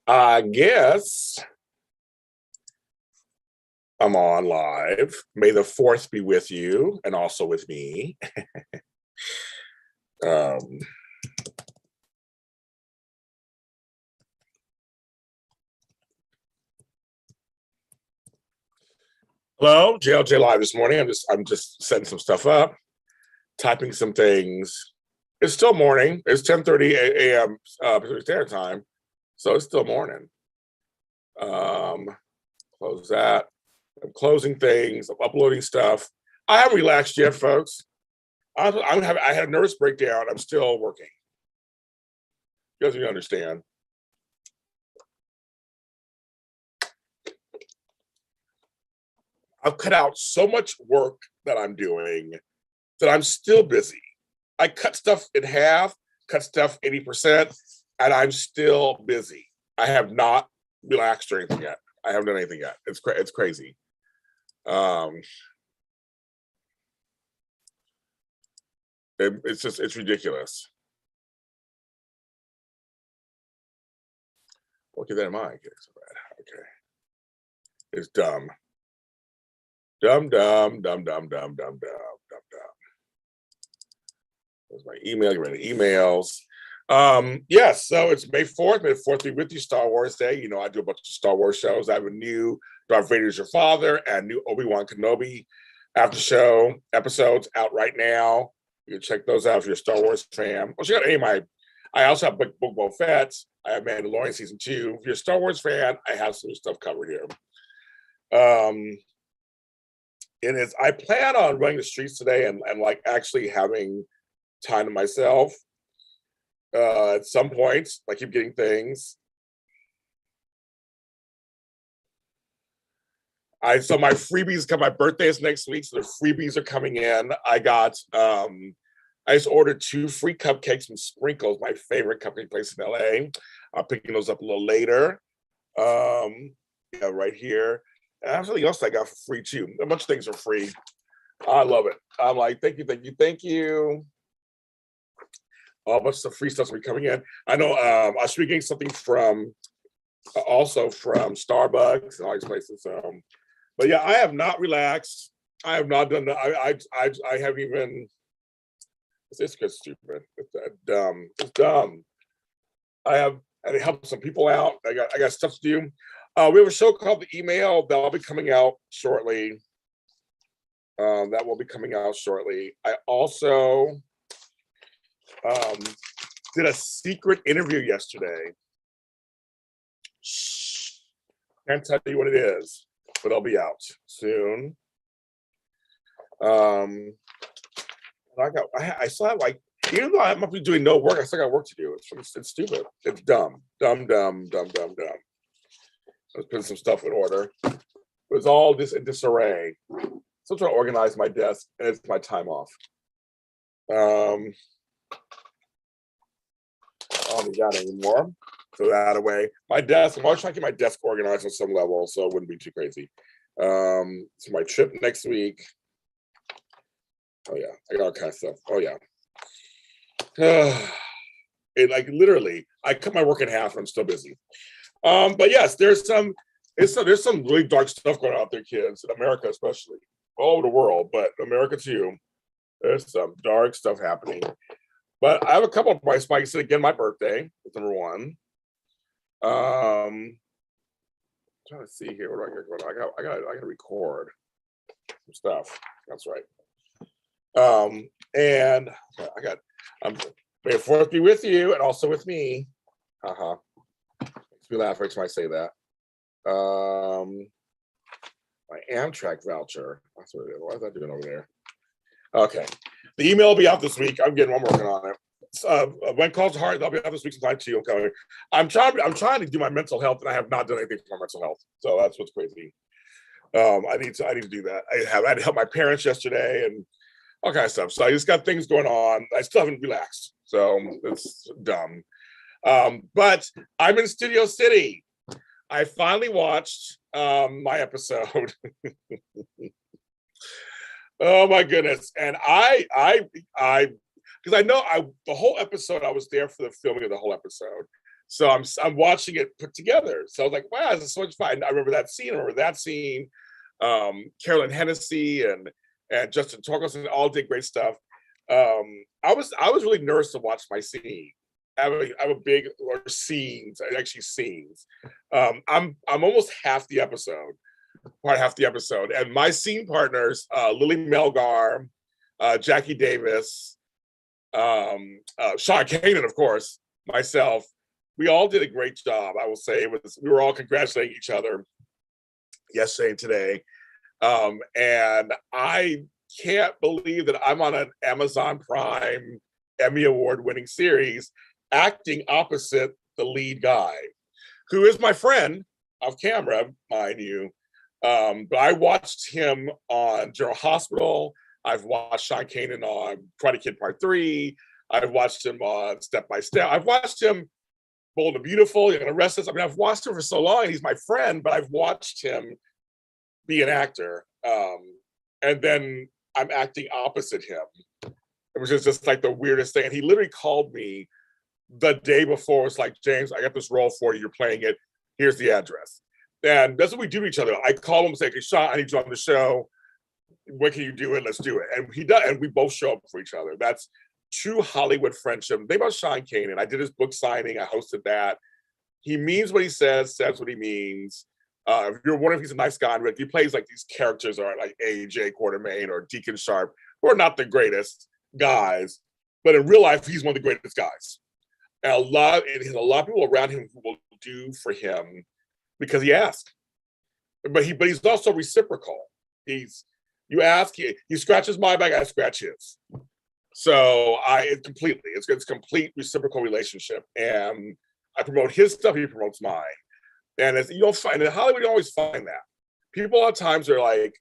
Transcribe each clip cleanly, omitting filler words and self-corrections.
I guess I'm on live. May the fourth be with you and also with me. um, Hello, JLJ live this morning. I'm just setting some stuff up, typing some things. It's still morning. It's 10:30 a.m. Pacific Standard Time, so it's still morning. Close that. I'm closing things. I'm uploading stuff. I haven't relaxed yet, folks. I had a nervous breakdown. I'm still working. You guys need to understand. I've cut out so much work that I'm doing that I'm still busy. I cut stuff in half, cut stuff 80%, and I'm still busy. I have not relaxed or anything yet. I haven't done anything yet. It's crazy. It's ridiculous. We'll keep that in mind. Okay. It's dumb. Dumb. There's my email, get rid of emails. Yes, so it's May 4th. May 4th be with you, Star Wars Day. You know, I do a bunch of Star Wars shows. I have a new Darth Vader's Your Father and new Obi-Wan Kenobi after show episodes out right now. You can check those out if you're a Star Wars fan. Well, check out any of my, I also have Book Boba Fett. I have Mandalorian Season 2. If you're a Star Wars fan, I have some stuff covered here. It is, I plan on running the streets today and like actually having time to myself at some point. I keep getting things. So my freebies come, my birthday is next week, so the freebies are coming in. I just ordered 2 free cupcakes from Sprinkles, my favorite cupcake place in LA. I'm picking those up a little later. Yeah, right here. And everything else I got for free too. A bunch of things are free. I love it. I'm like, thank you. A bunch of free stuff's will be coming in. I know I should be getting something from also from Starbucks and all these places. But yeah, I have not relaxed. I have not done that. I haven't even. It's just stupid. It's dumb. It's dumb. I had to help some people out. I got stuff to do. We have a show called The Email that'll be coming out shortly. That will be coming out shortly. I also did a secret interview yesterday. Shh. Can't tell you what it is, but it'll be out soon. I still have like, even though I must be doing no work, I still got work to do. It's stupid. It's dumb. Let's put some stuff in order. It's all this in disarray. So I'm trying to organize my desk, and it's my time off. I don't got anymore. Throw that away. My desk, I'm always trying to get my desk organized on some level, so it wouldn't be too crazy. So my trip next week. Oh yeah, I got all kinds of stuff. Oh yeah. It like literally, I cut my work in half and I'm still busy. But yes, there's some really dark stuff going on out there, kids, in America especially, all over the world, but America too. There's some dark stuff happening. But I have a couple of my spikes. Again, my birthday is number 1. Trying to see here. What do I got going on? I got to record some stuff. That's right. And I got. May the 4th be with you and also with me. Makes me laugh every time I say that. My Amtrak voucher. That's what it is. What is that doing over there? Okay. The email will be out this week. I'm working on it. When calls are hard, they'll be out this week sometime too. Okay. I'm trying to do my mental health, and I have not done anything for my mental health. So that's what's crazy. I need to do that. I had to help my parents yesterday and all kinds of stuff. So I just got things going on. I still haven't relaxed. So it's dumb. But I'm in Studio City. I finally watched my episode. Oh my goodness. And because I know the whole episode, I was there for the filming of the whole episode. So I'm watching it put together. So I was like, wow, this is so much fun. I remember that scene. Carolyn Hennessy and Justin Torkelson all did great stuff. I was really nervous to watch my scene. I have a big or scenes, actually scenes. I'm almost half the episode, and my scene partners, Lily Melgar, Jackie Davis, Sean Kanan, of course, myself. We all did a great job. I will say we were all congratulating each other yesterday and today, and I can't believe that I'm on an Amazon Prime Emmy Award-winning series acting opposite the lead guy, who is my friend off camera, mind you. But I watched him on General Hospital. I've watched Sean Kanan on Karate Kid Part 3. I've watched him on Step by Step. I've watched him Bold and Beautiful, Young and Restless. I mean, I've watched him for so long, and he's my friend, but I've watched him be an actor. And then I'm acting opposite him, which is just like the weirdest thing. And he literally called me the day before. It's like, James, I got this role for you. You're playing it. Here's the address. And that's what we do to each other. I call him and say, okay, Sean, I need you on the show. When can you do it? Let's do it. And he does, and we both show up for each other. That's true Hollywood friendship. Think about Sean Kanan. I did his book signing. I hosted that. He means what he says what he means. If you're wondering if he's a nice guy, he plays like these characters are like AJ Quartermain or Deacon Sharp, who are not the greatest guys, but in real life, he's one of the greatest guys. And a lot of people around him who will do for him because he asked. But he's also reciprocal. You ask, he scratches my back, I scratch his. So it's complete reciprocal relationship. And I promote his stuff, he promotes mine. And you don't find in Hollywood, you always find that. People a lot of times are like,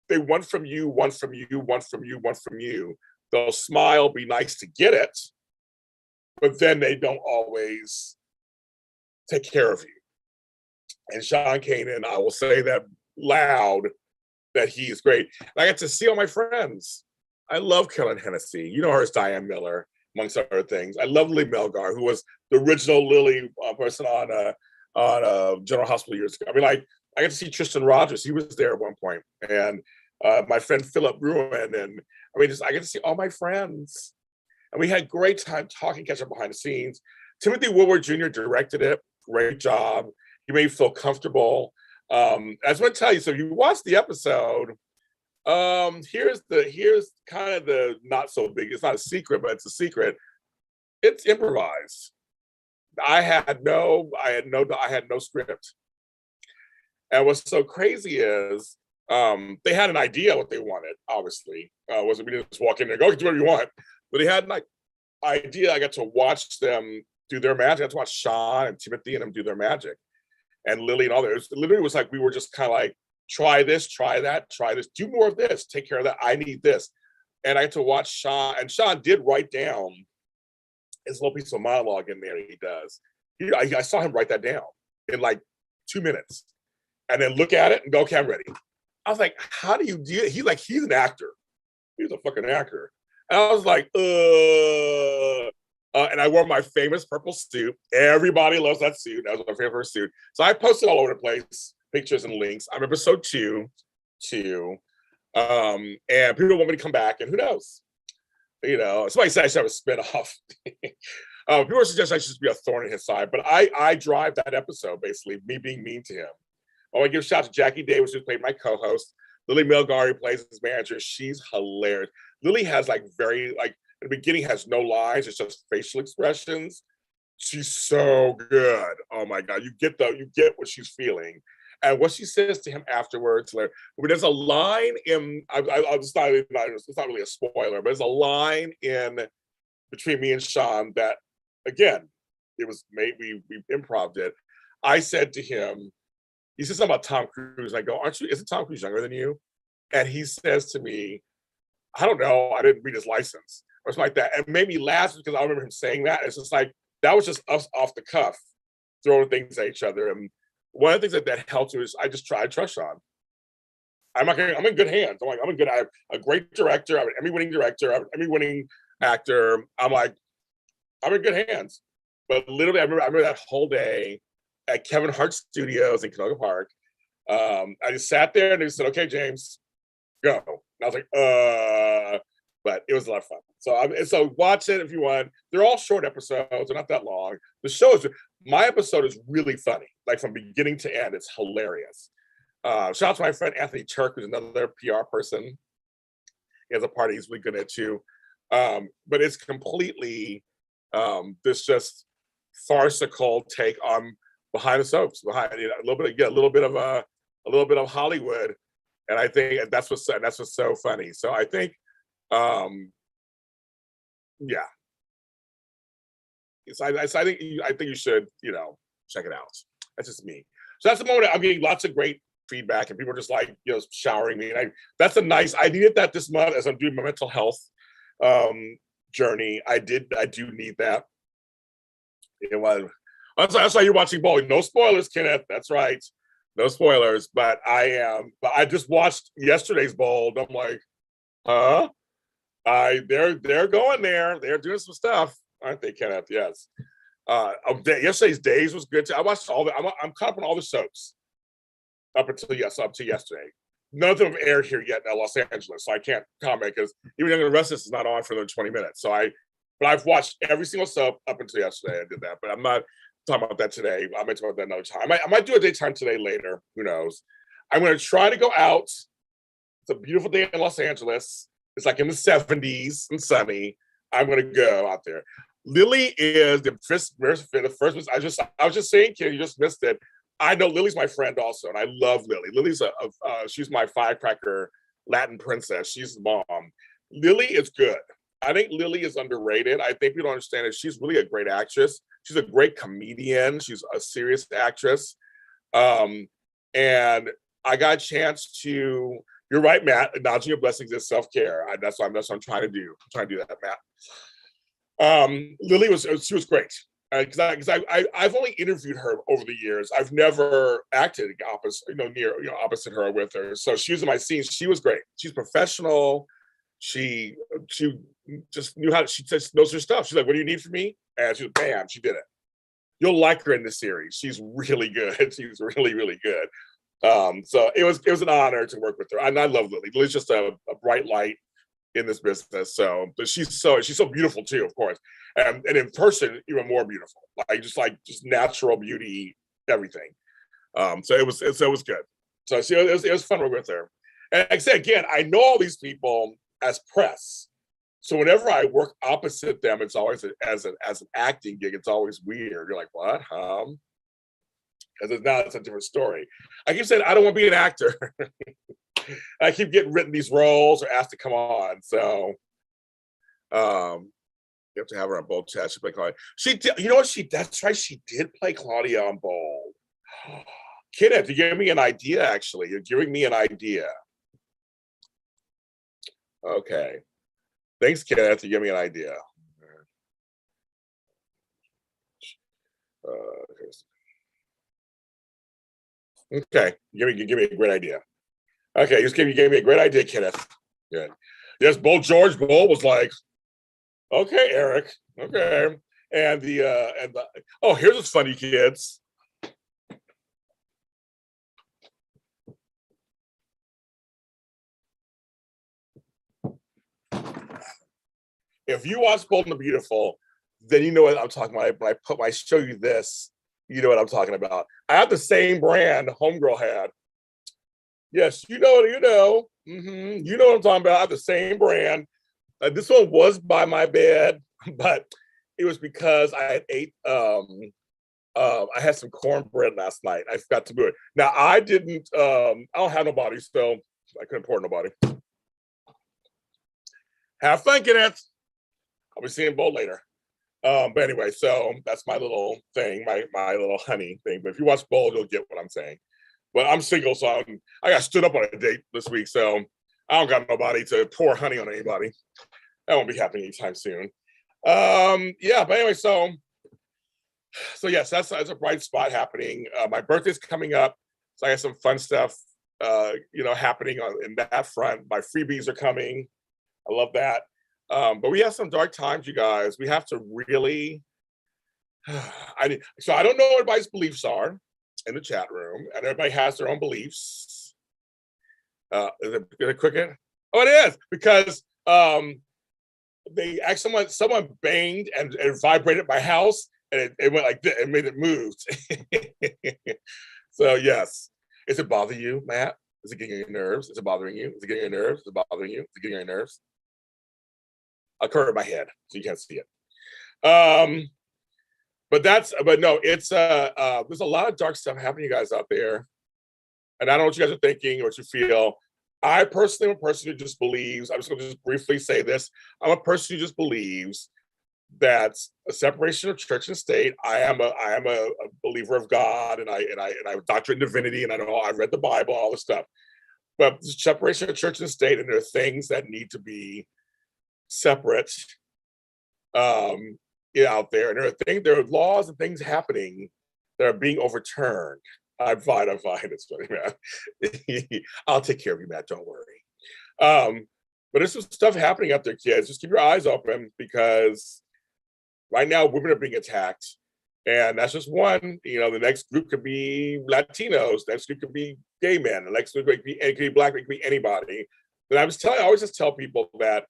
they want from you, one from you, one from you, one from you. They'll smile, be nice to get it, but then they don't always take care of you. And Sean Kanan, I will say that loud, that he is great. And I got to see all my friends. I love Carolyn Hennessy. You know her as Diane Miller, amongst other things. I love Lily Melgar, who was the original Lily person on General Hospital years ago. I mean, like, I got to see Tristan Rogers. He was there at one point. And my friend Philip Bruin. And I mean, I get to see all my friends. And we had great time talking, catch up behind the scenes. Timothy Woodward Jr. directed it. Great job. He made me feel comfortable. I just want to tell you, so if you watch the episode, here's kind of the not so big, it's not a secret, but it's a secret. It's improvised. I had no script. And what's so crazy is they had an idea what they wanted, obviously. Wasn't me to just walk in there and go, do whatever you want. But they had an idea. I got to watch them do their magic. I got to watch Sean and Timothy and them do their magic. And Lily and all that. It literally was like, we were just kind of like, try this, try that, try this, do more of this, take care of that. I need this. And I had to watch Sean, and Sean did write down his little piece of monologue in there. He does. I saw him write that down in like 2 minutes and then look at it and go, okay, I'm ready. I was like, how do you do it? He's an actor. He's a fucking actor. And I was like, and I wore my famous purple suit. Everybody loves that suit. That was my favorite suit. So I posted all over the place, pictures and links. I'm episode 2. And people want me to come back, and who knows? You know, somebody said I should have a spinoff. People suggest I should just be a thorn in his side, but I drive that episode, basically, me being mean to him. I want to give a shout out to Jackie Davis, who played my co-host. Lily Melgar, who plays his manager. She's hilarious. Lily has in the beginning has no lines, it's just facial expressions. She's so good. Oh my God. You get what she's feeling. And what she says to him afterwards, like, I mean, there's a line in, it's not really a spoiler, but there's a line in between me and Sean that, again, it was made, we improv'd it. I said to him, he said something about Tom Cruise. And I go, isn't Tom Cruise younger than you? And he says to me, I don't know, I didn't read his license. Or something like that. And it made me laugh because I remember him saying that. It's just like, that was just us off the cuff, throwing things at each other. And one of the things that helped me is I trust Sean. I'm in good hands. I have a great director. I'm an Emmy-winning director. I'm an Emmy-winning actor. I'm in good hands. But literally, I remember that whole day at Kevin Hart Studios in Canoga Park. I just sat there and they said, "Okay, James, go." And I was like, but it was a lot of fun. So watch it if you want. They're all short episodes, they're not that long. The show is my episode is really funny, like from beginning to end. It's hilarious. Shout out to my friend Anthony Turk, who's another PR person. He has a party he's really good at too. But it's completely this just farcical take on behind the soaps, behind a little bit of Hollywood, and I think that's what's so funny. So I think, yeah, so I think you should check it out. That's just me. So that's the moment I'm getting lots of great feedback, and people are just like showering me. And I needed that this month as I'm doing my mental health journey. I do need that. That's why you're watching Bowl. No spoilers, Kenneth. That's right. No spoilers. But I just watched yesterday's Bowl. And I'm like, huh? They're going there. They're doing some stuff, aren't they, Kenneth? Yes. Yesterday's Days was good too. I watched all the. I'm caught up on all the soaps up to yesterday. None of them have aired here yet in Los Angeles, so I can't comment because even the rest of this is not on for another 20 minutes. But I've watched every single soap up until yesterday. I did that, but I'm not talking about that today. I might talk about that another time. I might do a daytime today later. Who knows? I'm going to try to go out. It's a beautiful day in Los Angeles. It's like in the 70s and sunny. I'm going to go out there. Lily is the first. I was just saying, kid, you just missed it. I know Lily's my friend also, and I love Lily. Lily's she's my firecracker Latin princess. She's the mom. Lily is good. I think Lily is underrated. I think people don't understand it. She's really a great actress. She's a great comedian. She's a serious actress. And I got a chance to. You're right, Matt. Acknowledging your blessings is self-care. That's what I'm trying to do. I'm trying to do that, Matt. Lily she was great. Because I've only interviewed her over the years. I've never acted opposite her or with her. So she was in my scenes. She was great. She's professional. She just knew how. She just knows her stuff. She's like, "What do you need from me?" And she was bam. She did it. You'll like her in this series. She's really good. She's really, really good. So it was an honor to work with her. And I love Lily. Lily's just a bright light in this business. So, but she's so beautiful too, of course, and in person even more beautiful. Just natural beauty, everything. So it was good. So it was fun to work with her. And like I said again, I know all these people as press. So whenever I work opposite them, it's always as an acting gig. It's always weird. You're like, what? Because now it's a different story. I keep saying I don't want to be an actor. I keep getting written these roles or asked to come on. So you have to have her on Bold Chat. She played Claudia. She did, you know what? That's right. She did play Claudia on Bold. Kenneth, you're giving me an idea, actually. You're giving me an idea. Okay. Thanks, Kenneth. You give me an idea. Okay. You give me a great idea. Okay, you gave me a great idea, Kenneth. Good. Yes, George Bull was like, okay, Eric, okay. And here's what's funny, kids. If you watch Bold and the Beautiful, then you know what I'm talking about. When I show you this, you know what I'm talking about. I have the same brand Homegirl had. Yes, you know. Mm-hmm. You know what I'm talking about. I have the same brand. This one was by my bed, but it was because I had ate. I had some cornbread last night. I forgot to do it. Now I didn't. I don't have nobody, so I couldn't pour nobody. Have fun, Kenneth. I'll be seeing Bo later. But anyway, so that's my little thing, my little honey thing. But if you watch Bold, you'll get what I'm saying. But I'm single, so I got stood up on a date this week, so I don't got nobody to pour honey on anybody. That won't be happening anytime soon. Yeah, but anyway, so yes, that's a bright spot happening. My birthday's coming up, so I got some fun stuff, happening in that front. My freebies are coming. I love that. But we have some dark times, you guys. We have to really So I don't know what everybody's beliefs are in the chat room, and everybody has their own beliefs. Is it a cricket? Oh, it is, because they actually someone banged and it vibrated my house, and it went like this, it made it moved. So yes. Is it bothering you, Matt? Is it getting on your nerves? Is it bothering you? Is it getting on your nerves? Is it bothering you? Is it getting on your nerves? I'll cover my head so you can't see it. But no, it's there's a lot of dark stuff happening, you guys, out there. And I don't know what you guys are thinking or what you feel. I personally am a person who just believes, I'm just gonna just briefly say this. I'm a person who just believes that a separation of church and state. I am a believer of God, and I have a doctorate in divinity, and I've read the Bible, all this stuff. But the separation of church and state, and there are things that need to be separate out there, and there are laws and things happening that are being overturned. I'm fine. It's funny, man. I'll take care of you, Matt. Don't worry. But there's some stuff happening out there, kids. Just keep your eyes open, because right now women are being attacked, and that's just one. The next group could be Latinos. The next group could be gay men. The next group could be black. It could be anybody. And I always just tell people that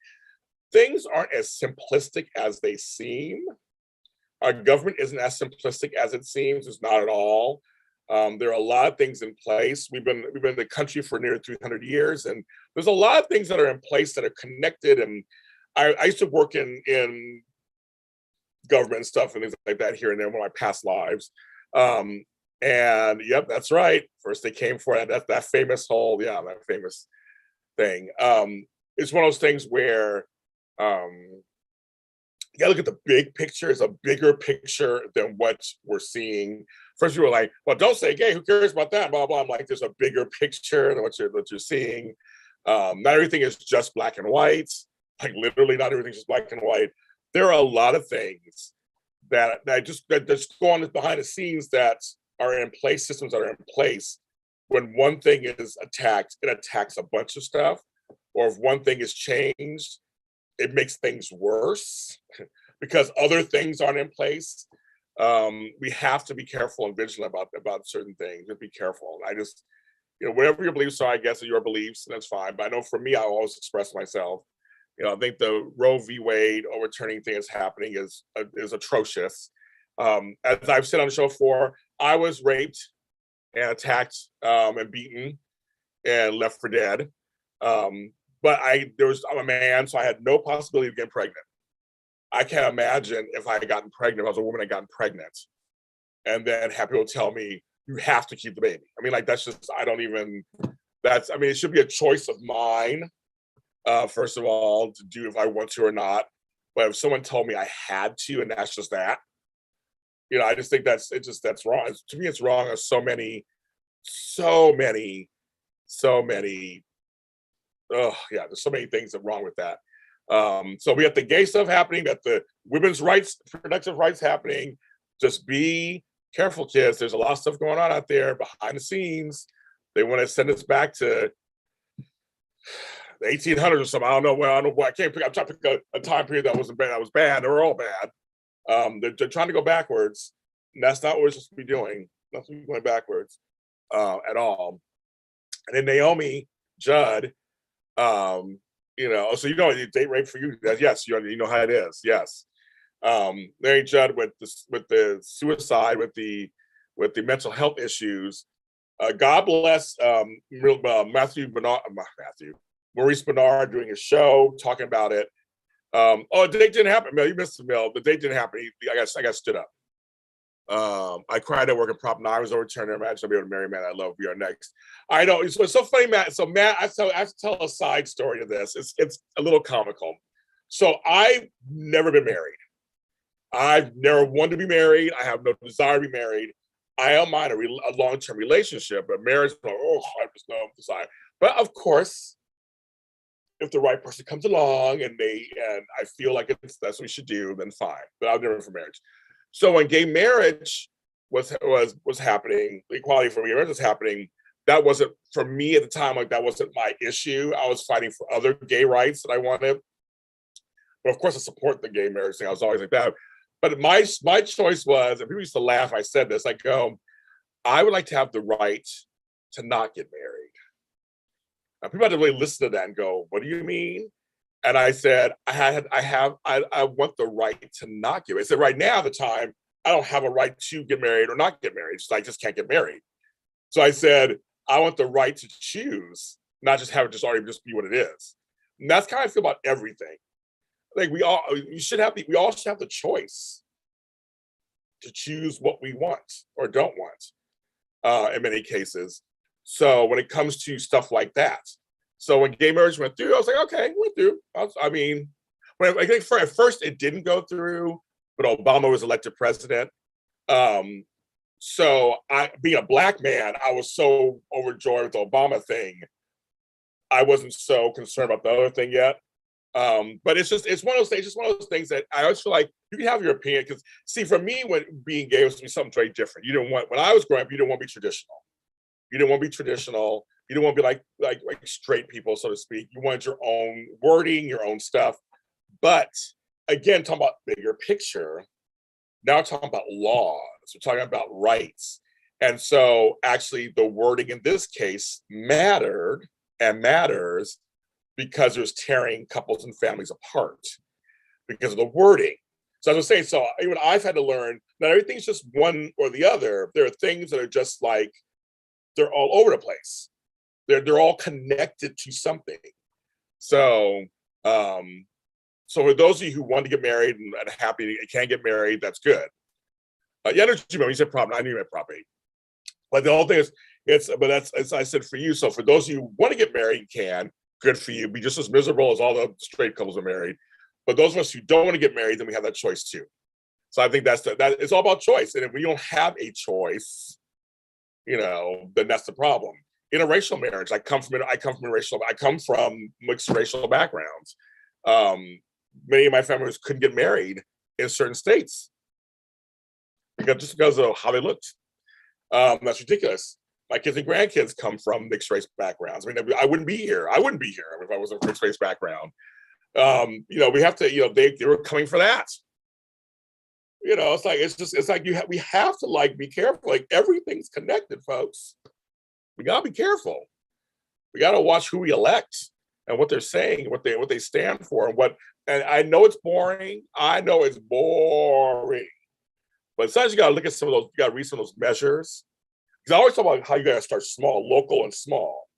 things aren't as simplistic as they seem. Our government isn't as simplistic as it seems. It's not at all. There are a lot of things in place. We've been in the country for nearly 300 years, and there's a lot of things that are in place that are connected. And I used to work in government stuff and things like that here and there in one of my past lives. And yep, that's right. First they came for that famous that famous thing. It's one of those things where you gotta look at the big picture. It's a bigger picture than what we're seeing. First, people were like, well, don't say gay. Who cares about that? Blah, blah. I'm like, there's a bigger picture than what you're seeing. Not everything is just black and white. Like, literally, not everything's just black and white. There are a lot of things that just go on behind the scenes that are in place, systems that are in place. When one thing is attacked, it attacks a bunch of stuff. Or if one thing is changed, it makes things worse because other things aren't in place. We have to be careful and vigilant about certain things. Just be careful. I just, whatever your beliefs are, I guess, are your beliefs, and that's fine. But I know for me, I always express myself. I think the Roe v. Wade overturning thing that's happening is atrocious. As I've said on the show before, I was raped and attacked and beaten and left for dead. But I'm a man, so I had no possibility of getting pregnant. I can't imagine if I had gotten pregnant, if I was a woman and gotten pregnant, and then have people tell me, you have to keep the baby. I mean, like, that's just, it should be a choice of mine, first of all, to do if I want to or not. But if someone told me I had to, and that's just that, I just think that's wrong. To me, it's wrong on so many. Oh yeah, there's so many things that are wrong with that. So we have the gay stuff happening, got the women's rights, reproductive rights happening. Just be careful, kids. There's a lot of stuff going on out there behind the scenes. They want to send us back to the 1800s or something. I don't know what. I can't pick. I'm trying to pick a time period that wasn't bad. That was bad. They were all bad. They're trying to go backwards, and that's not what we're supposed to be doing. Not supposed to be going backwards at all. And then Naomi Judd. So date rape for you? Yes, you know how it is. Yes, Mary Judd with the suicide, with the mental health issues. God bless Maurice Bernard doing his show talking about it. The date didn't happen, Mel. You missed it, Mel. The date didn't happen. I got stood up. I cried at work in Prop 9. I was overturned. Imagine I'll be able to marry a man I love. We are next. I know. It's so funny, Matt. So Matt, I have to tell a side story to this. It's a little comical. So I've never been married. I've never wanted to be married. I have no desire to be married. I don't mind a long-term relationship, but marriage, I just don't decide. But of course, if the right person comes along and I feel like that's what we should do, then fine. But I've never been for marriage. So when gay marriage was happening, equality for gay marriage was happening, that wasn't, for me at the time, like, that wasn't my issue. I was fighting for other gay rights that I wanted. But of course, I support the gay marriage thing. I was always like that. But my choice was, and people used to laugh, I said this, I go, I would like to have the right to not get married. Now, people had to really listen to that and go, what do you mean? And I said, I want the right to not get married. I said, right now, at the time, I don't have a right to get married or not get married. I just can't get married. So I said, I want the right to choose, not just have it just already just be what it is. And that's kind of how I feel about everything. Like we all should have the choice to choose what we want or don't want, in many cases. So when it comes to stuff like that, so when gay marriage went through, I was like, okay, went through. I mean, I think at first it didn't go through, but Obama was elected president. So being a Black man, I was so overjoyed with the Obama thing. I wasn't so concerned about the other thing yet. But it's one of those things, just one of those things that I always feel like you can have your opinion. Because see, for me, when being gay was to be something very different. When I was growing up, you didn't want to be traditional. You didn't want to be traditional. You didn't want to be like straight people, so to speak. You wanted your own wording, your own stuff. But again, talking about bigger picture, now we're talking about laws. We're talking about rights. And so actually the wording in this case mattered and matters because it was tearing couples and families apart because of the wording. So as I was saying, so even I've had to learn that everything's just one or the other. There are things that are just like, they're all over the place. They're all connected to something. So, so for those of you who want to get married and happy you can't get married, that's good. Yeah, you said problem. I knew you meant property. But the whole thing is, as I said for you. So for those of you who want to get married, you can. Good for you. Be just as miserable as all the straight couples are married. But those of us who don't want to get married, then we have that choice too. So I think that it's all about choice. And if we don't have a choice, then that's the problem. Interracial marriage. I come from mixed racial backgrounds. Many of my families couldn't get married in certain states because of how they looked. That's ridiculous. My kids and grandkids come from mixed race backgrounds. I mean, I wouldn't be here. I wouldn't be here if I was a mixed race background. We have to, they were coming for that. It's like we have to be careful. Like everything's connected, folks. We gotta be careful. We gotta watch who we elect and what they're saying, what they stand for, and I know it's boring. But sometimes you gotta look at some of those, you gotta read some of those measures. Because I always talk about how you gotta start small, local and small.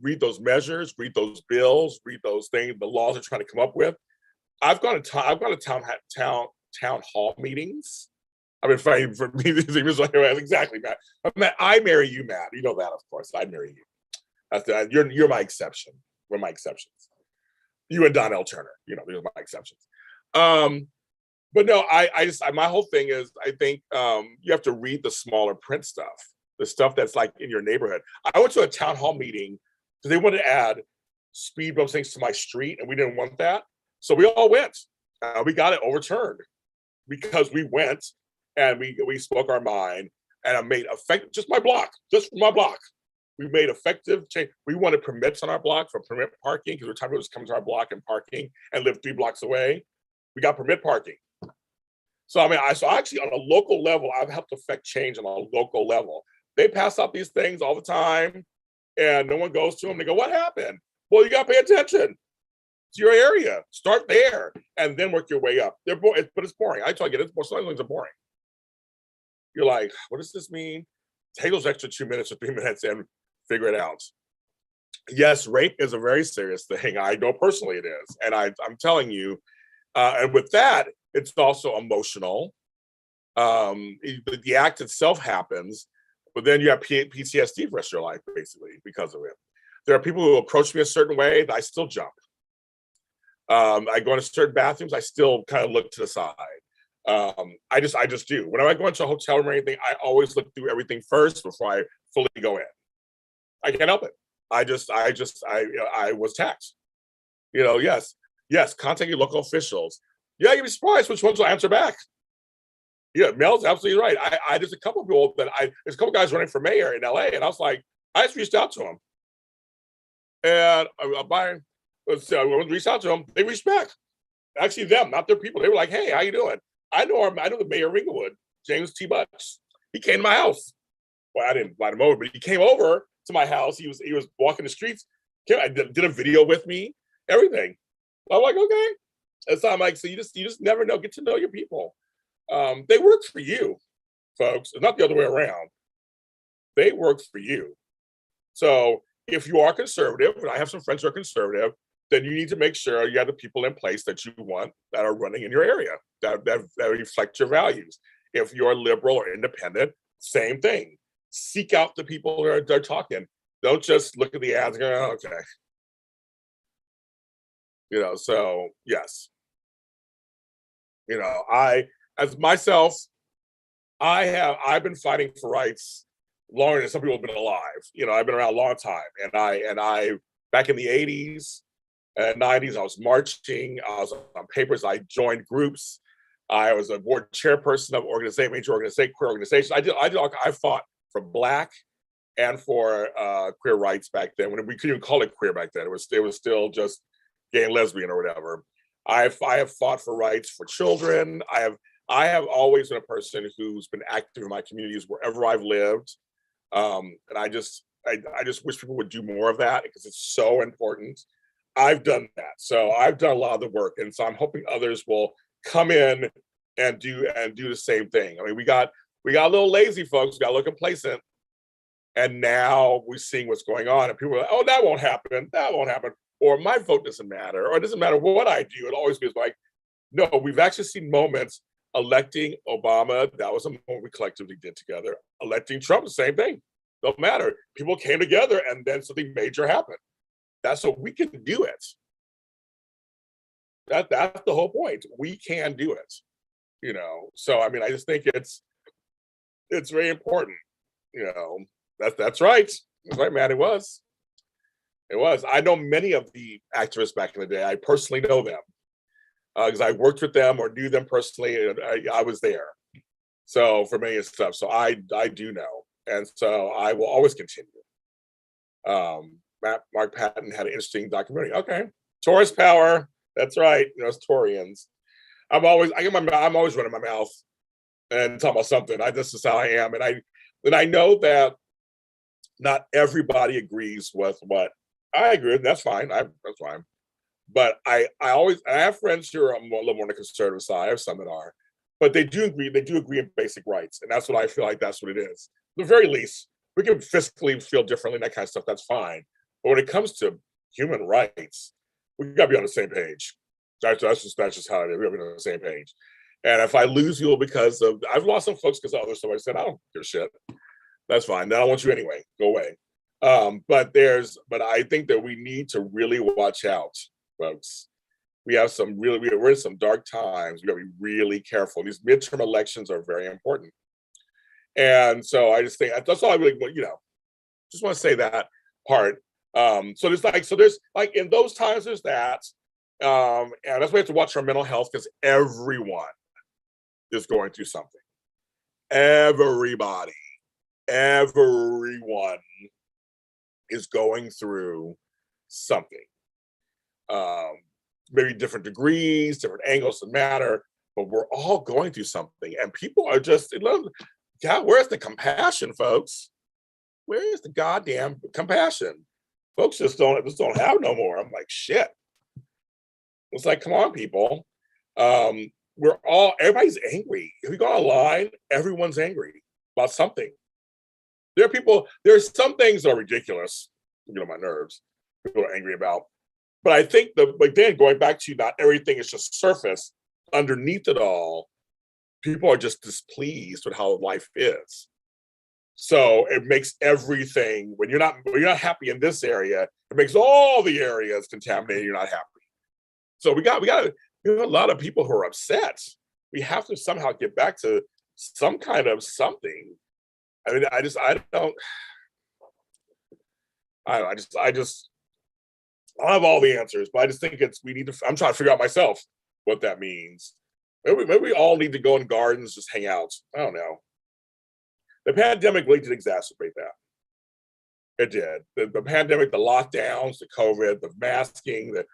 Read those measures, read those bills, read those things, the laws they're trying to come up with. I've gone to town hall meetings. I've been fighting for meetings. Exactly, Matt. I marry you, Matt. You know that, of course. I'd marry you. You're my exception. We're my exceptions. You and Donnell Turner. These are my exceptions. But no, my whole thing is I think you have to read the smaller print stuff, the stuff that's like in your neighborhood. I went to a town hall meeting because they wanted to add speed bump things to my street, and we didn't want that. So we all went. We got it overturned because we went and we spoke our mind, and I made effective just for my block. We made effective change. We wanted permits on our block for permit parking because we're tired of people just coming to our block and parking and live 3 blocks away. We got permit parking. So I mean, actually on a local level, I've helped affect change on a local level. They pass out these things all the time, and no one goes to them. They go, "What happened?" Well, you got to pay attention to your area. Start there, and then work your way up. But it's boring. I tell you, some things are boring. You're like, "What does this mean?" Take those extra 2 minutes or 3 minutes and figure it out. Yes, rape is a very serious thing. I know personally it is, and I'm telling you. And with that, it's also emotional. The act itself happens, but then you have PTSD for the rest of your life, basically, because of it. There are people who approach me a certain way that I still jump. I go into certain bathrooms, I still kind of look to the side. I just do. Whenever I go into a hotel room or anything, I always look through everything first before I fully go in. I can't help it. I was taxed. Yes, contact your local officials. Yeah, you'd be surprised which ones will answer back. Yeah, Mel's absolutely right. There's a couple of people there's a couple guys running for mayor in LA, and I was like, I just reached out to them. And I reached out to them, they reached back. Actually them, not their people. They were like, hey, how you doing? I know the mayor of Inglewood, James T. Butch. He came to my house. Well, I didn't invite him over, but he came over to my house. He was walking the streets. I did a video with me, everything. I'm like, okay. And so I'm like, so you just never know. Get to know your people. They work for you, folks. It's not the other way around. They work for you. So if you are conservative, and I have some friends who are conservative, then you need to make sure you have the people in place that you want that are running in your area that reflect your values. If you're liberal or independent, same thing. Seek out the people who are talking. Don't just look at the ads and go, oh, okay. So yes. As myself, I've been fighting for rights longer than some people have been alive. I've been around a long time. And I back in the 80s and 90s, I was marching, I was on papers, I joined groups. I was a board chairperson of major queer organizations. I fought for Black and for queer rights back then. When we couldn't even call it queer back then. It was still just gay and lesbian or whatever. I have fought for rights for children. I have always been a person who's been active in my communities wherever I've lived. And I just wish people would do more of that because it's so important. I've done that. So I've done a lot of the work. And so I'm hoping others will come in and do the same thing. I mean, we got a little lazy, folks. We got a little complacent. And now we're seeing what's going on. And people are like, oh, that won't happen. That won't happen. Or my vote doesn't matter. Or it doesn't matter what I do. It always be like, no, we've actually seen moments. Electing Obama, that was a moment we collectively did together. Electing Trump, the same thing. Don't matter. People came together and then something major happened. That's what we can do it. That's the whole point. We can do it. So I mean, I just think it's very important. That's right. That's right, man. It was. I know many of the activists back in the day. I personally know them because I worked with them or knew them personally. And I was there. So for many stuff. So I do know. And so I will always continue. Mark Patton had an interesting documentary. Okay. Taurus power. That's right. It's Taurians. I'm always running my mouth and talking about something. This is how I am. And I know that not everybody agrees with what I agree with. That's fine. That's fine. But I have friends who are a little more on the conservative side. I have some that are, but they do agree in basic rights. And that's what I feel like that's what it is. At the very least, we can fiscally feel differently, that kind of stuff. That's fine. But when it comes to human rights, we gotta be on the same page. That's just how it is. We gotta be on the same page. And if I lose you because of, I've lost some folks because other somebody said, I don't give a shit. That's fine. I don't want you anyway. Go away. But I think that we need to really watch out, folks. We're in some dark times. We gotta be really careful. These midterm elections are very important. And so I just think that's all I really want, just want to say that part. So there's in those times there's that. And that's why we have to watch our mental health because everyone is going through something. Everyone is going through something. Maybe different degrees, different angles that matter, but we're all going through something. And people are just, God, where's the compassion, folks? Where is the goddamn compassion? Folks just don't have no more. I'm like, shit. It's like, come on, people. Everybody's angry. If you go online, everyone's angry about something. There's some things that are ridiculous, my nerves, people are angry about. But I think then going back to not everything is just surface. Underneath it all, people are just displeased with how life is. So it makes everything, when you're not happy in this area, it makes all the areas contaminated. You're not happy. So we have a lot of people who are upset. We have to somehow get back to some kind of something. I mean, I don't have all the answers, but I just think I'm trying to figure out myself what that means. Maybe we all need to go in gardens, just hang out. I don't know. The pandemic really did exacerbate that. It did. The pandemic, the lockdowns, the COVID, the masking, the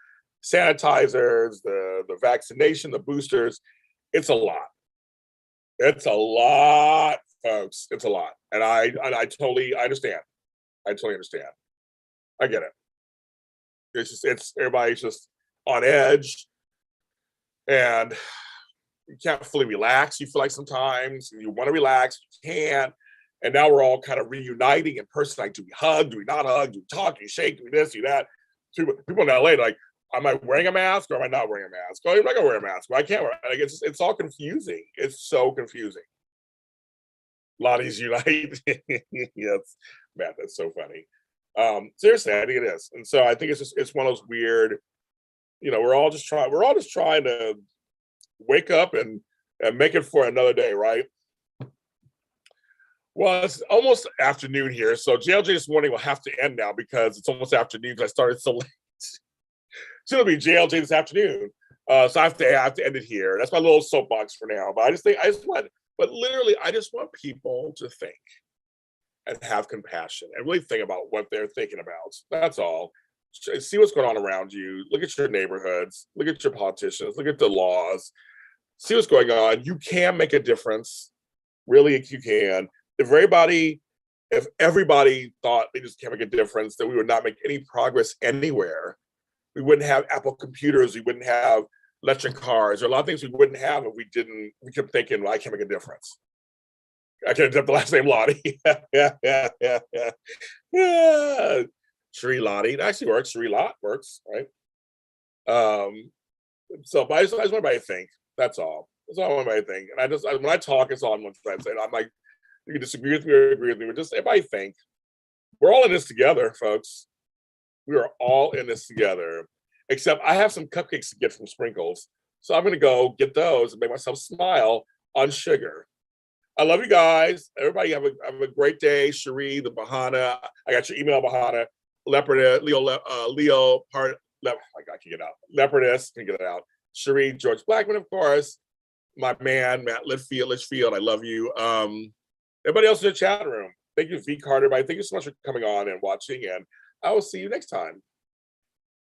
sanitizers, the vaccination, the boosters, it's a lot. It's a lot, folks. It's a lot. And I totally understand. I totally understand. I get it. It's everybody's just on edge and you can't fully relax. You feel like sometimes you want to relax, you can't. And now we're all kind of reuniting in person. Like, do we hug? Do we not hug? Do we talk? Do we shake? Do we this? Do that? People in LA like, am I wearing a mask or am I not wearing a mask? Oh, I'm not gonna wear a mask. Well, I can't wear it. Like, it's all confusing. It's so confusing. Lottie's unite. Yes, man, that's so funny. Seriously, I think it is. And so I think it's one of those weird, we're all just trying to wake up and make it for another day, right? Well, it's almost afternoon here, so JLJ this morning will have to end now because it's almost afternoon because I started so late. So it'll be JLJ this afternoon. So I have to end it here. That's my little soapbox for now. But but literally, I just want people to think and have compassion and really think about what they're thinking about. That's all. See what's going on around you. Look at your neighborhoods. Look at your politicians. Look at the laws. See what's going on. You can make a difference. Really, you can. If everybody thought they just can't make a difference, then we would not make any progress anywhere. We wouldn't have Apple computers. We wouldn't have electric cars. There are a lot of things we wouldn't have if we kept thinking, well, I can't make a difference. I can't have the last name Lottie. Yeah. Sri Lottie. It actually works. Sri Lot works, right? But I just want everybody to think. That's all. That's all I want everybody to think. And when I talk, it's all I'm trying to say. I'm like, you can disagree with me or agree with me, but just everybody think. We're all in this together, folks. We are all in this together. Except I have some cupcakes to get from Sprinkles. So I'm going to go get those and make myself smile on sugar. I love you guys. Everybody have a great day. Cherie, the Bahana. I got your email, Bahana. Leopardess, Leo, I can get out. Leopardess, can get it out. Cherie, George Blackman, of course. My man, Matt Litchfield, I love you. Everybody else in the chat room. Thank you, V. Carter. Thank you so much for coming on and watching. And I will see you next time.